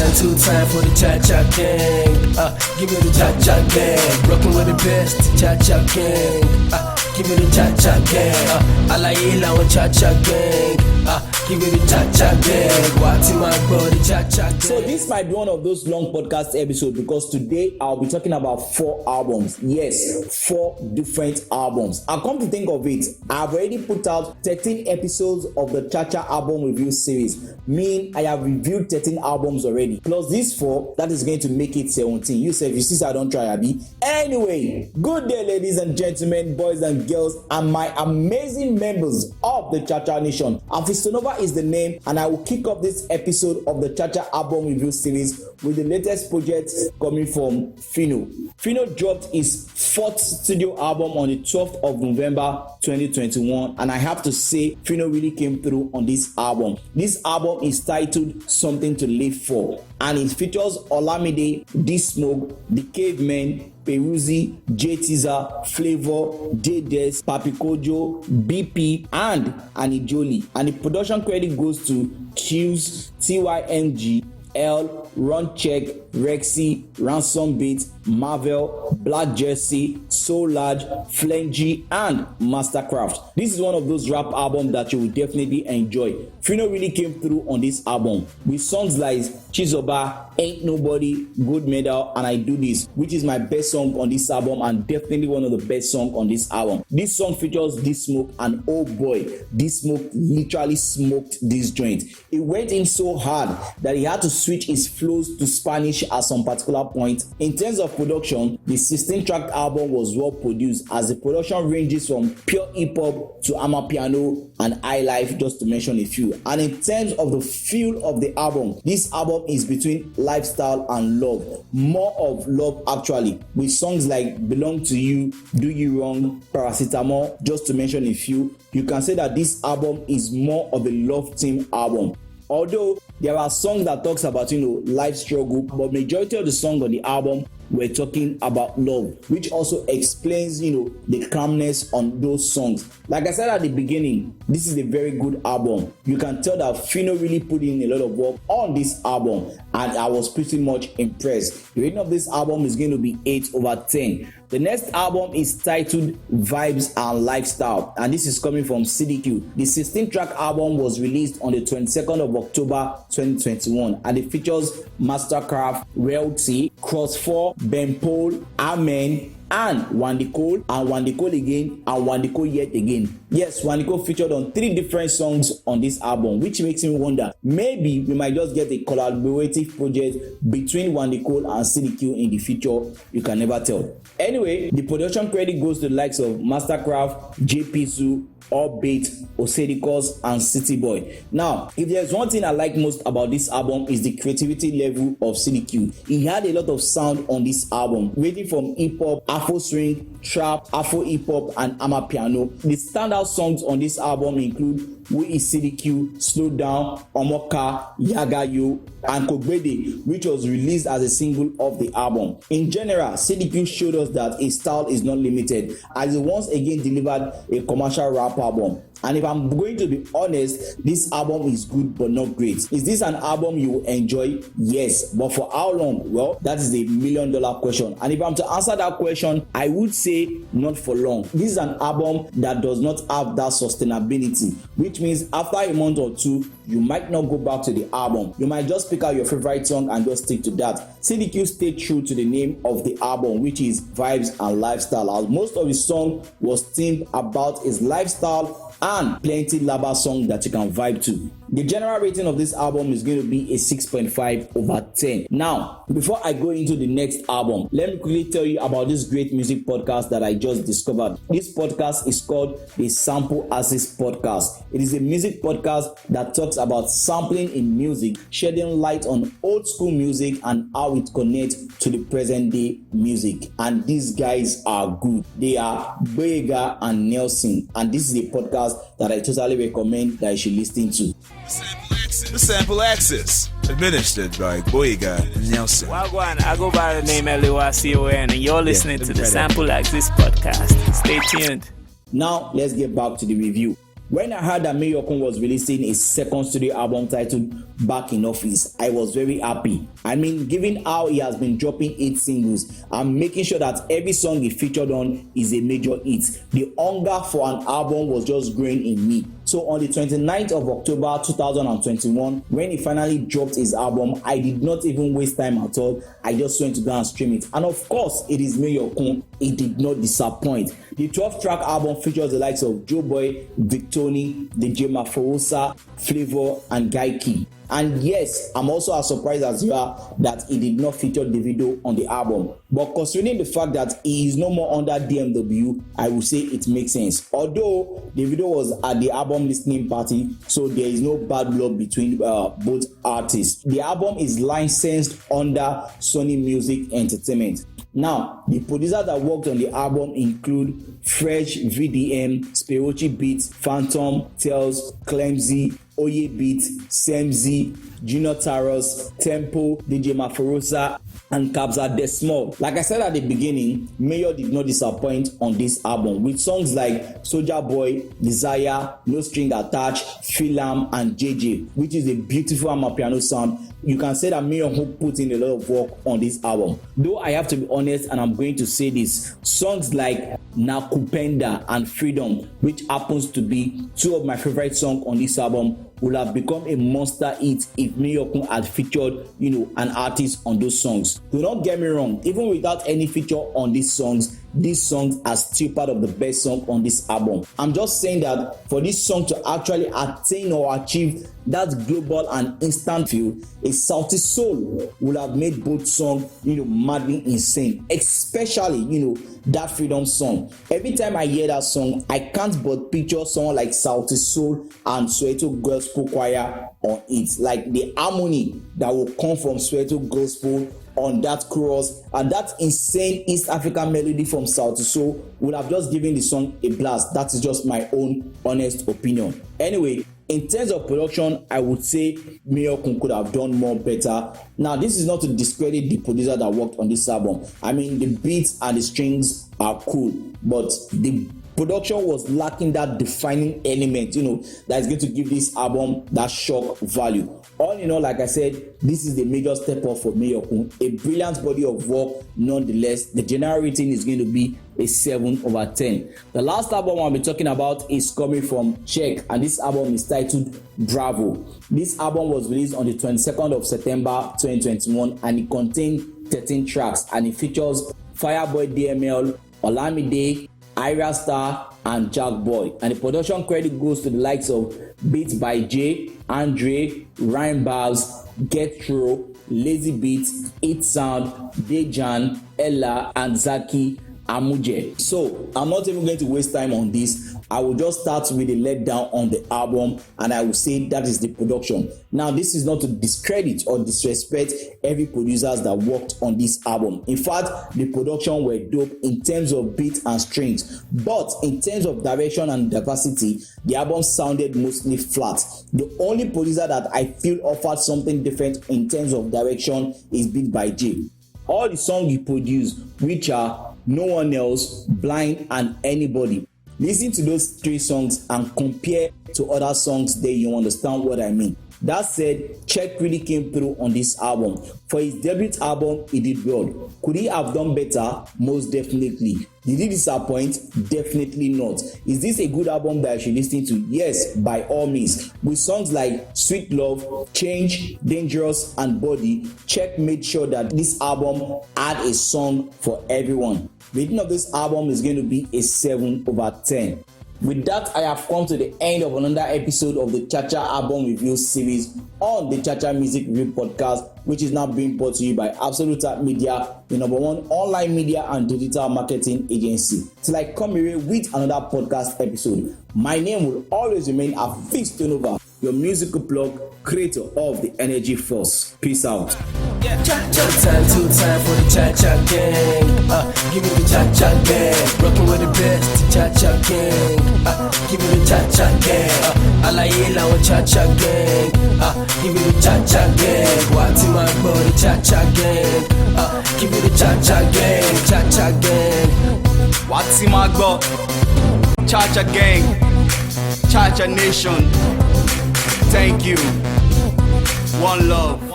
One, two time for the cha-cha gang. Give me the cha-cha gang. Rockin' with the best, cha-cha gang. Give me the cha-cha gang. I like it like cha-cha gang. Give me the cha-cha gang. Watching my body, cha-cha gang. So this might be one of those long podcast episodes because today I'll be talking about 4 albums. Yes, 4 different albums. And come to think of it, I've already put out 13 episodes of the Cha-Cha album review series. Meaning I have reviewed 13 albums already. Plus these 4, that is going to make it 17. You say, if you see, I don't try, Abby. Anyway, good day, ladies and gentlemen, boys and girls, and my amazing members of the Cha-Cha Nation. Hafeestonova is the name, and I will kick off this episode of the Cha-Cha album review series with the latest project coming from Phyno. Phyno dropped his 4th studio album on the 12th of November 2021, and I have to say Phyno really came through on this album. This album is titled Something to Live For, and it features Olamide, D-Smoke, The Cavemen, Peruzzi, J Teaser, Flavor, J-Des, Papi Kojo, BP, and Anijoli. And the production credit goes to Q's, TYNG, L, Run Check, Rexy, Ransom Beat, Marvel, Black Jersey, Soul Large, Flengy, and Mastercraft. This is one of those rap albums that you will definitely enjoy. Phyno really came through on this album with songs like Chizoba, Ain't Nobody, Good Medal, and I Do This, which is my best song on this album and definitely one of the best songs on this album. This song features D-Smoke, and oh boy, D-Smoke literally smoked this joint. It went in so hard that he had to switch his flows to Spanish at some particular point. In terms of production, the 16-track album was well produced as the production ranges from pure hip-hop to amapiano and highlife, just to mention a few. And in terms of the feel of the album, this album is between lifestyle and love. More of love actually, with songs like Belong to You, Do You Wrong, Paracetamol, just to mention a few. You can say that this album is more of a love theme album. Although there are songs that talks about, life struggle, but majority of the songs on the album were talking about love, which also explains, the calmness on those songs. Like I said at the beginning, this is a very good album. You can tell that Phyno really put in a lot of work on this album, and I was pretty much impressed. The rating of this album is going to be 8/10. The next album is titled Vibes and Lifestyle, and this is coming from CDQ. The 16-track album was released on the 22nd of October 2021, and it features Mastercraft, Realty, Cross4, Ben Paul, Amen, and Wandiko, and Wandiko again, and Wandiko yet again. Yes, Wandiko featured on 3 different songs on this album, which makes me wonder, maybe we might just get a collaborative project between Wandiko and CDQ in the future. You can never tell. Anyway, the production credit goes to the likes of Mastercraft, JP Orbit, Osedikos, and City Boy. Now, if there's one thing I like most about this album is the creativity level of CDQ. He had a lot of sound on this album, ranging from hip-hop, Afro swing, trap, Afro hip-hop, and amapiano. The standout songs on this album include Who is CDQ, Slow Down, Omoka, Yagayo, and Kogbede, which was released as a single of the album. In general, CDQ showed us that his style is not limited, as he once again delivered a commercial rap album. And if I'm going to be honest, this album is good but not great. Is this an album you will enjoy? Yes. But for how long? Well, that is the $1 million question. And if I'm to answer that question, I would say not for long. This is an album that does not have that sustainability, which means after a month or 2, you might not go back to the album. You might just pick out your favorite song and just stick to that. CDQ stayed true to the name of the album, which is Vibes and Lifestyle, as most of his song was themed about his lifestyle and plenty laba songs that you can vibe to. The general rating of this album is going to be a 6.5/10. Now, before I go into the next album, let me quickly tell you about this great music podcast that I just discovered. This podcast is called the Sample Access Podcast. It is a music podcast that talks about sampling in music, shedding light on old school music and how it connects to the present day music. And these guys are good. They are Boyega and Nelson. And this is a podcast that I totally recommend that you should listen to. The Sample Access, administered by Boyega and Nelson. Wagwan, I go by the name LUICON, and you're listening to the Sample Access Podcast. Stay tuned. Now, let's get back to the review. When I heard that Mayorkun was releasing his second studio album titled Back in Office, I was very happy. I mean, given how he has been dropping 8 singles and making sure that every song he featured on is a major hit, the hunger for an album was just growing in me. So on the 29th of October 2021, when he finally dropped his album, I did not even waste time at all. I just went to go and stream it. And of course, it is Mayorkun. It did not disappoint. The 12-track album features the likes of Joeboy, Victony, DJ Maforosa, Flavor, and Guy Key. And yes, I'm also as surprised as you are that he did not feature Davido on the album. But considering the fact that he is no more under DMW, I will say it makes sense. Although Davido was at the album listening party, so there is no bad blood between both artists. The album is licensed under Sony Music Entertainment. Now, the producers that worked on the album include Fresh, VDM, Spirochi Beats, Phantom, Tales, Clemzy, Oye Beat, Semzi, Junior Taros, Tempo, DJ Maforosa, and Kabza De Small. Like I said at the beginning, Mayor did not disappoint on this album with songs like Soulja Boy, Desire, No String Attached, Philam, and JJ, which is a beautiful amapiano sound. You can say that Mayor put in a lot of work on this album. Though I have to be honest, and I'm going to say this, songs like Nakupenda and Freedom, which happens to be 2 of my favorite songs on this album, would have become a monster hit if Mayorkun had featured, an artist on those songs. Do not get me wrong, even without any feature on these songs are still part of the best song on this album. I'm just saying that for this song to actually attain or achieve that global and instant feel, a Sauti Soul would have made both songs, madly insane, especially, that Freedom song. Every time I hear that song, I can't but picture someone like Sauti Soul and Soweto Gospel Choir on it. Like the harmony that will come from Soweto Gospel on that chorus and that insane East African melody from Sauti Soul would have just given the song a blast. That is just my own honest opinion. Anyway, in terms of production, I would say Mayorkun could have done more better. Now, this is not to discredit the producer that worked on this album. I mean, the beats and the strings are cool, but the production was lacking that defining element, that is going to give this album that shock value. All in all, like I said, this is the major step up for Mayorkun. A brilliant body of work nonetheless. The general rating is going to be a 7/10. The last album I'll be talking about is coming from Czech, and this album is titled Bravo. This album was released on the 22nd of September 2021 and it contained 13 tracks and it features Fireboy DML, Olamide, Ira Star, and Jack Boy. And the production credit goes to the likes of Beats by Jay, Andre, Rhyme Bars, Get Through, Lazy Beats, It Sound, Dejan, Ella, and Zaki Amuje. So I'm not even going to waste time on this. I will just start with a letdown on the album and I will say that is the production. Now, this is not to discredit or disrespect every producers that worked on this album. In fact, the production were dope in terms of beats and strings, but in terms of direction and diversity, the album sounded mostly flat. The only producer that I feel offered something different in terms of direction is Beat by J. All the songs he produced, which are No One Else, Blind, and Anybody. Listen to those 3 songs and compare to other songs there, you understand what I mean. That said, Czech really came through on this album. For his debut album, he did well. Could he have done better? Most definitely. Did he disappoint? Definitely not. Is this a good album that I should listen to? Yes, by all means. With songs like Sweet Love, Change, Dangerous, and Body, Czech made sure that this album had a song for everyone. The rating of this album is going to be a 7/10. With that, I have come to the end of another episode of the Chacha Album Review series on the Chacha Music Review Podcast, which is now being brought to you by Absolute Media, the #1 online media and digital marketing agency. Till I come here with another podcast episode, my name will always remain Hafeestonova, your musical plug, creator of the Energy Force. Peace out. Cha-cha time, 2 time for the Cha-cha gang. Give me the Cha-cha gang. Rockin' with the best, Cha-cha gang. Give me the Cha-cha gang. Alayela with Cha-cha gang. Give me the Cha-cha gang. What's in my body, Cha-cha gang. Give me the Cha-cha gang, Cha-cha gang. What's in my body, Cha-cha gang. Cha Cha Nation. Thank you. One love.